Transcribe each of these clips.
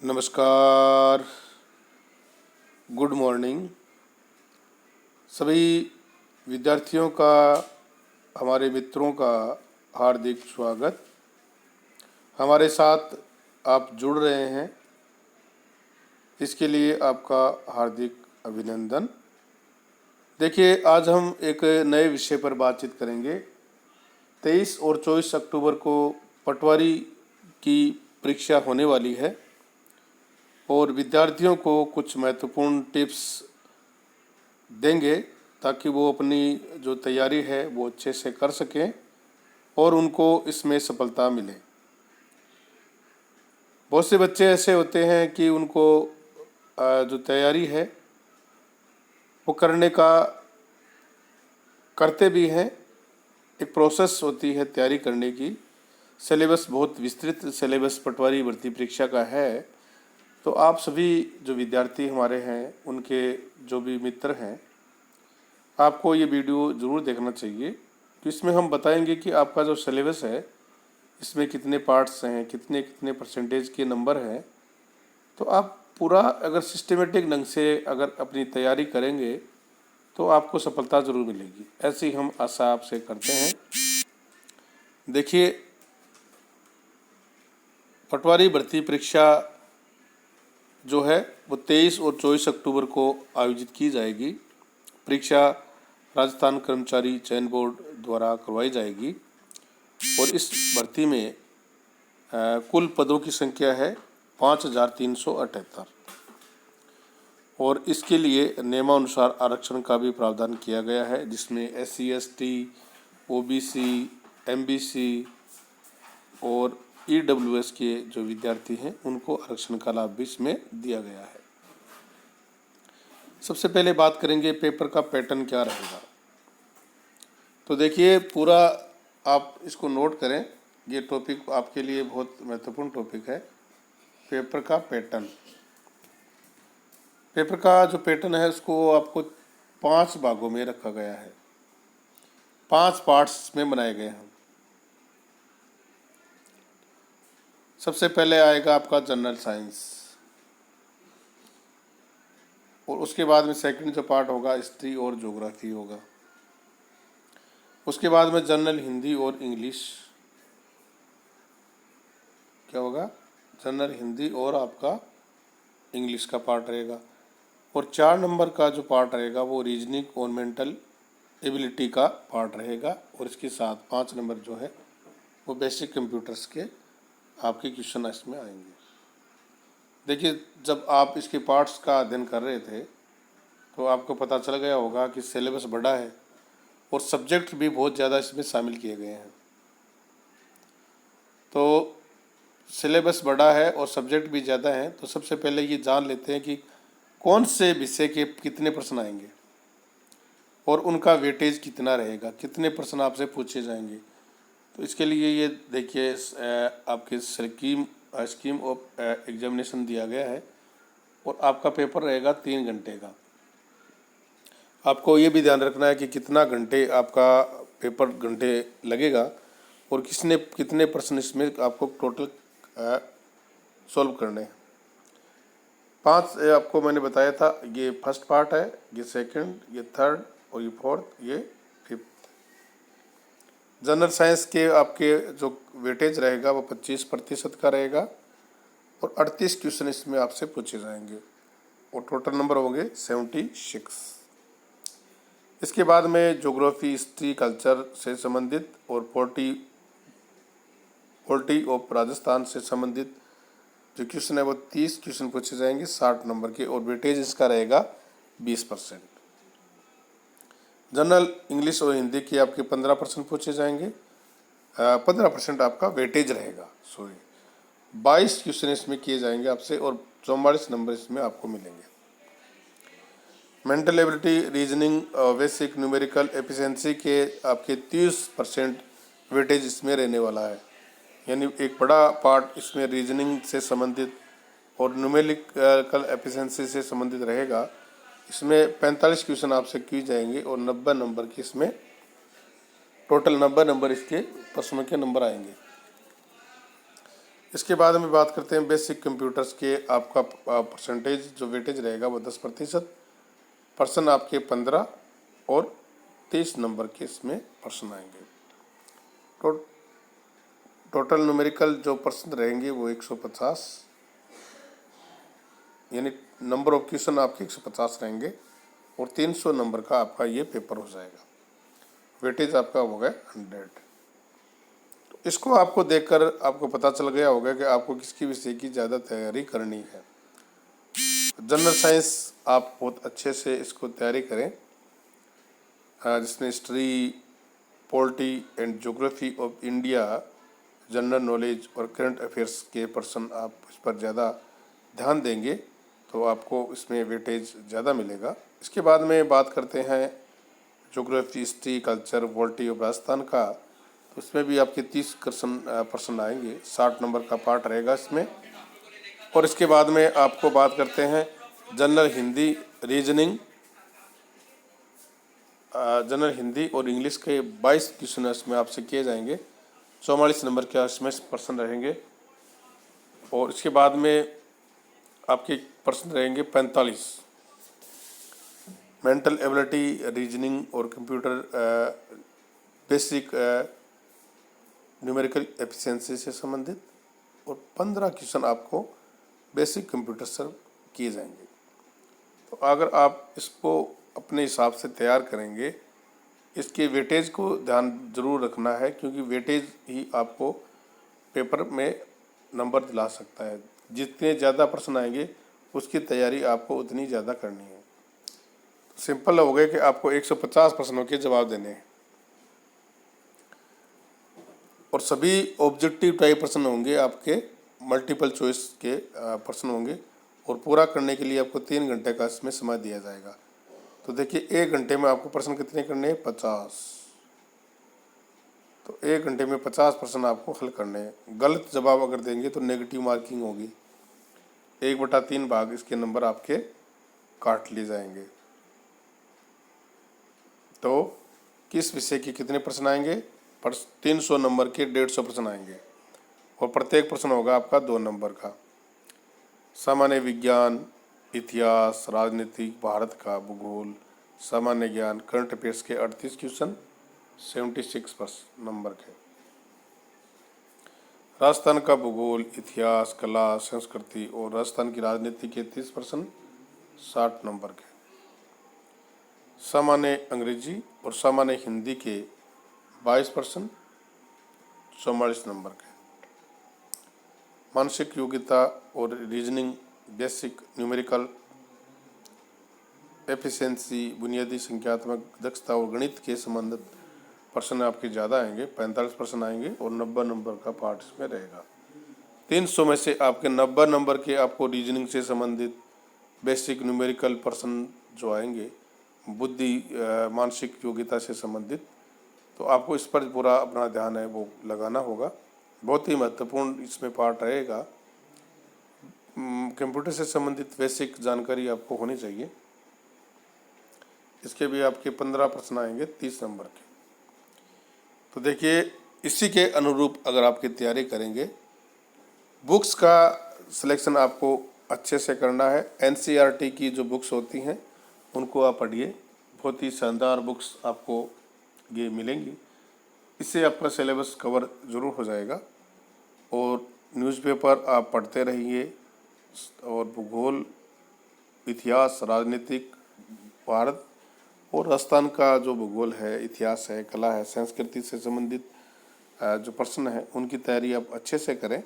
नमस्कार, good morning सभी विद्यार्थियों का, हमारे मित्रों का हार्दिक स्वागत। हमारे साथ आप जुड़ रहे हैं, इसके लिए आपका हार्दिक अभिनंदन। देखिए, आज हम एक नए विषय पर बातचीत करेंगे। 23 और 24 अक्टूबर को पटवारी की परीक्षा होने वाली है और विद्यार्थियों को कुछ महत्वपूर्ण टिप्स देंगे ताकि वो अपनी जो तैयारी है वो अच्छे से कर सकें और उनको इसमें सफलता मिले। बहुत से बच्चे ऐसे होते हैं कि उनको जो तैयारी है वो करते भी हैं। एक प्रोसेस होती है तैयारी करने की। सिलेबस बहुत विस्तृत सिलेबस पटवारी भर्ती परीक्षा का है। तो आप सभी जो विद्यार्थी हमारे हैं, उनके जो भी मित्र हैं, आपको ये वीडियो ज़रूर देखना चाहिए। तो इसमें हम बताएंगे कि आपका जो सिलेबस है इसमें कितने पार्ट्स हैं, कितने कितने परसेंटेज के नंबर हैं। तो आप पूरा अगर सिस्टमेटिक ढंग से अगर अपनी तैयारी करेंगे तो आपको सफलता ज़रूर मिलेगी, ऐसी हम आशा आपसे करते हैं। देखिए, पटवारी भर्ती परीक्षा जो है वो 23 और 24 अक्टूबर को आयोजित की जाएगी। परीक्षा राजस्थान कर्मचारी चयन बोर्ड द्वारा करवाई जाएगी और इस भर्ती में कुल पदों की संख्या है 5378 और इसके लिए नियमानुसार आरक्षण का भी प्रावधान किया गया है, जिसमें SC ST OBC MBC और EWS के जो विद्यार्थी हैं उनको आरक्षण का लाभ भी इसमें दिया गया है। सबसे पहले बात करेंगे पेपर का पैटर्न क्या रहेगा। तो देखिए, पूरा आप इसको नोट करें, ये टॉपिक आपके लिए बहुत महत्वपूर्ण टॉपिक है। पेपर का पैटर्न, पेपर का जो पैटर्न है उसको आपको 5 भागों में रखा गया है, 5 पार्ट्स में बनाए गए हैं। सबसे पहले आएगा आपका जनरल साइंस और उसके बाद में सेकंड जो पार्ट होगा हिस्ट्री और ज्योग्राफी होगा। उसके बाद में जनरल हिंदी और इंग्लिश क्या होगा, जनरल हिंदी और आपका इंग्लिश का पार्ट रहेगा। और 4 नंबर का जो पार्ट रहेगा वो रीजनिंग और मेंटल एबिलिटी का पार्ट रहेगा। और इसके साथ 5 नंबर जो है वो बेसिक कंप्यूटर्स के आपके क्वेश्चन इसमें आएंगे। देखिए, जब आप इसके पार्ट्स का अध्ययन कर रहे थे तो आपको पता चल गया होगा कि सिलेबस बड़ा है और सब्जेक्ट भी बहुत ज़्यादा इसमें शामिल किए गए हैं। तो सिलेबस बड़ा है और सब्जेक्ट भी ज़्यादा हैं, तो सबसे पहले ये जान लेते हैं कि कौन से विषय के कितने प्रश्न आएंगे और उनका वेटेज कितना रहेगा, कितने प्रश्न आपसे पूछे जाएंगे। तो इसके लिए ये देखिए, आपके स्कीम ऑफ एग्जामिनेशन दिया गया है और आपका पेपर रहेगा 3 घंटे का। आपको ये भी ध्यान रखना है कि कितना घंटे आपका पेपर घंटे लगेगा और कितने प्रश्न इसमें आपको टोटल सॉल्व करने हैं। 5 आपको मैंने बताया था, ये फर्स्ट पार्ट है, ये सेकंड, ये थर्ड और ये फोर्थ, ये फिफ्थ। जनरल साइंस के आपके जो वेटेज रहेगा वो 25% का रहेगा और 38 क्वेश्चन इसमें आपसे पूछे जाएंगे और टोटल नंबर होंगे 76। इसके बाद में ज्योग्राफी, हिस्ट्री, कल्चर से संबंधित और पॉलिटी ऑफ राजस्थान से संबंधित जो क्वेश्चन है वो 30 क्वेश्चन पूछे जाएंगे 60 नंबर के और वेटेज इसका रहेगा 20%। जनरल इंग्लिश और हिंदी के आपके 15% पूछे जाएंगे, 15% आपका वेटेज रहेगा। 22 क्वेश्चन इसमें किए जाएंगे आपसे और 44 नंबर इसमें आपको मिलेंगे। Mental ability, reasoning, basic numerical efficiency के आपके 30% वेटेज इसमें रहने वाला है। यानी एक बड़ा पार्ट इसमें रीजनिंग से संबंधित और न्यूमेरिकल एफिशिएंसी से संबंधित रहेगा। इसमें 45 क्वेश्चन आपसे किए जाएंगे और 90 नंबर की इसमें टोटल 90 नंबर इसके प्रश्नों के नंबर आएंगे। इसके बाद में बात करते हैं बेसिक कंप्यूटर्स के। आपका परसेंटेज जो वेटेज रहेगा वो 10%, पर्सन आपके 15 और 23 नंबर के इसमें पर्सन आएंगे। टोटल न्यूमेरिकल जो पर्सन रहेंगे वो 150, यानी नंबर ऑफ क्वेश्चन आपके 150 रहेंगे और 300 नंबर का आपका ये पेपर हो जाएगा। वेटेज आपका हो गया 100। तो इसको आपको देखकर आपको पता चल गया होगा कि आपको किसकी विषय की ज़्यादा तैयारी करनी है। जनरल साइंस आप बहुत अच्छे से इसको तैयारी करें, जिसमें history, polity and geography of India, general knowledge और करंट अफेयर्स के पर्सन आप इस पर ज़्यादा ध्यान देंगे तो आपको इसमें वेटेज ज़्यादा मिलेगा। इसके बाद में बात करते हैं geography, history, culture, polity of Rajasthan का। तो इसमें भी आपके 30 पर्सन आएंगे, 60 नंबर का पार्ट रहेगा इसमें। और इसके बाद में आपको बात करते हैं general Hindi, reasoning, general Hindi और इंग्लिश के 22 क्वेश्चन इसमें आपसे किए जाएंगे। 44 नंबर के इसमें पर्सन रहेंगे। और इसके बाद में आपके पर्सन रहेंगे 45। मेंटल एबिलिटी, रीजनिंग और कंप्यूटर बेसिक न्यूमेरिकल एफिशिएंसी से संबंधित, और 15 क्वेश्चन आपको बेसिक कंप्यूटर से किए जाएंगे। तो अगर आप इसको अपने हिसाब से तैयार करेंगे, इसके वेटेज को ध्यान जरूर रखना है, क्योंकि वेटेज ही आपको पेपर में नंबर दिला सकता है। जितने ज़्यादा प्रश्न आएंगे उसकी तैयारी आपको उतनी ज़्यादा करनी है। सिंपल हो गया कि आपको 150 प्रश्नों के जवाब देने हैं और सभी ऑब्जेक्टिव टाइप प्रश्न होंगे, आपके मल्टीपल चॉइस के प्रश्न होंगे। और पूरा करने के लिए आपको 3 घंटे का इसमें समय दिया जाएगा। तो देखिए 1 घंटे में आपको प्रश्न कितने करने हैं? 50। तो 1 घंटे में 50 प्रश्न आपको हल करने हैं। गलत जवाब अगर देंगे तो नेगेटिव मार्किंग होगी, 1/3 भाग इसके नंबर आपके काट लिए जाएंगे। तो किस विषय के कितने प्रश्न आएंगे? 300 नंबर के 150 प्रश्न आएंगे और प्रत्येक प्रश्न होगा आपका 2 नंबर का। सामान्य विज्ञान, इतिहास, राजनीति, भारत का भूगोल, सामान्य ज्ञान, करंट अफेयर्स के 38 क्वेश्चन, 76 नंबर के। राजस्थान का भूगोल, इतिहास, कला, संस्कृति और राजस्थान की राजनीति के 30%, 60 नंबर के। सामान्य अंग्रेजी और सामान्य हिंदी के 22%, 44 नंबर के। मानसिक योग्यता और रीजनिंग, बेसिक न्यूमेरिकल एफिशिएंसी, बुनियादी संख्यात्मक दक्षता और गणित के संबंधित प्रश्न आपके ज़्यादा आएंगे, 45% आएंगे और 90 नंबर का पार्ट इसमें रहेगा। 300 में से आपके 90 नंबर के आपको रीजनिंग से संबंधित बेसिक न्यूमेरिकल प्रश्न जो आएंगे, बुद्धि मानसिक योग्यता से संबंधित, तो आपको इस पर पूरा अपना ध्यान है वो लगाना होगा। बहुत ही महत्वपूर्ण इसमें पार्ट रहेगा। कंप्यूटर से संबंधित बेसिक जानकारी आपको होनी चाहिए। इसके भी आपके 15 प्रश्न आएंगे 30 नंबर के। तो देखिए इसी के अनुरूप अगर आपकी तैयारी करेंगे, बुक्स का सिलेक्शन आपको अच्छे से करना है। एनसीईआरटी की जो बुक्स होती हैं उनको आप पढ़िए, बहुत ही शानदार बुक्स आपको ये मिलेंगी। इससे आपका सिलेबस कवर ज़रूर हो जाएगा। और न्यूज़पेपर आप पढ़ते रहिए और भूगोल, इतिहास, राजनीतिक, भारत और राजस्थान का जो भूगोल है, इतिहास है, कला है, संस्कृति से संबंधित जो प्रश्न है उनकी तैयारी आप अच्छे से करें।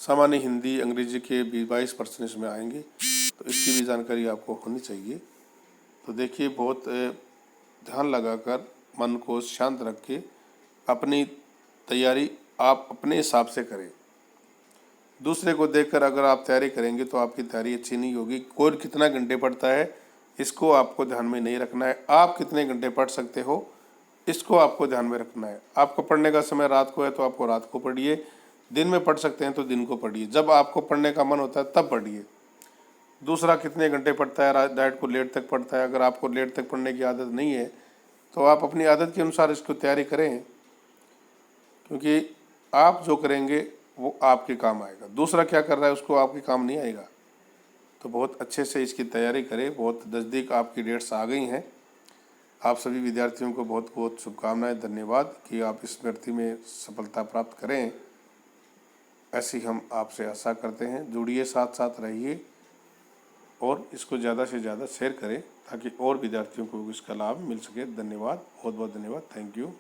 सामान्य हिंदी, अंग्रेजी के भी 22% इसमें आएंगे, तो इसकी भी जानकारी आपको होनी चाहिए। तो देखिए बहुत ध्यान लगाकर, मन को शांत रख के अपनी तैयारी आप अपने हिसाब से करें। दूसरे को देखकर अगर आप तैयारी करेंगे तो आपकी तैयारी अच्छी नहीं होगी। कोई कितना घंटे पढ़ता है इसको आपको ध्यान में नहीं रखना है, आप कितने घंटे पढ़ सकते हो इसको आपको ध्यान में रखना है। आपको पढ़ने का समय रात को है तो आपको रात को पढ़िए, दिन में पढ़ सकते हैं तो दिन को पढ़िए, जब आपको पढ़ने का मन होता है तब पढ़िए। दूसरा कितने घंटे पढ़ता है, रात को लेट तक पढ़ता है, अगर आपको लेट तक पढ़ने की आदत नहीं है तो आप अपनी आदत के अनुसार इसको तैयारी करें, क्योंकि आप जो करेंगे वो आपके काम आएगा। दूसरा क्या कर रहा है उसको आपके काम नहीं आएगा। तो बहुत अच्छे से इसकी तैयारी करें। बहुत नज़दीक आपकी डेट्स आ गई हैं। आप सभी विद्यार्थियों को बहुत बहुत शुभकामनाएं, धन्यवाद कि आप इस भर्ती में सफलता प्राप्त करें, ऐसी हम आपसे आशा करते हैं। जुड़िए, साथ साथ रहिए और इसको ज़्यादा से ज़्यादा शेयर करें ताकि और विद्यार्थियों को इसका लाभ मिल सके। धन्यवाद, बहुत बहुत धन्यवाद। Thank you.